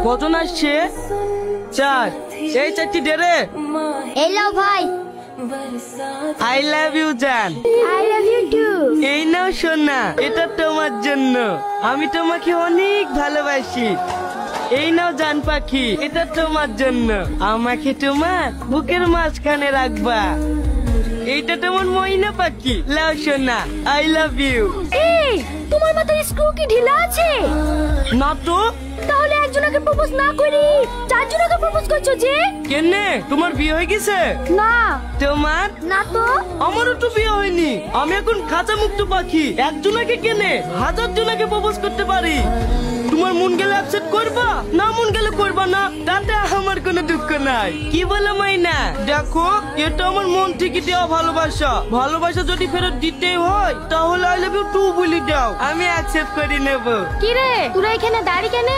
কজন আসছে? 4। এই 4টি ডেরে। এই লাও ভাই। আই লাভ ইউ জান। I love you too. এই নাও সোনা, এটা তোমার জন্য। আমি তোমাকে অনেক ভালোবাসি। এই নাও জান পাখি, এটা তোমার জন্য। আমাকে তোমার বুকের মাঝখানে রাখবা। এইটা তোমার ময়না পাখি। লাও সোনা, আই লাভ ইউ। এই তোমার মাথায় স্ক্রু কি ঢিলা আছে? না তো। তাহলে একজনকে প্রপোজ না করি 4 জনকে প্রপোজ করছো যে? কেনে, তোমার বিয়ে হয়ে গেছে? না। তোমার? না তো। আমারও তো বিয়ে হয়নি। আমি এখন খাঁচা মুক্ত পাখি। একজনকে কেনে 1000 জনকে প্রপোজ করতে পারি। তোমার মন গেলে অ্যাকসেপ্ট করবা, না মন গেলে করবা না, তাতে আমার কোনো দুঃখ নাই। কি বলো মাইনা? দেখো, এটা আমার মন থেকে দেওয়া ভালোবাসা। ভালোবাসা যদি ফেরত দিতে হয় তাহলে আই লাভ ইউ টু বলে দাও, আমি অ্যাকসেপ্ট করে নেব। কি রে, তোরা এখানে দাঁড়িয়ে কেন?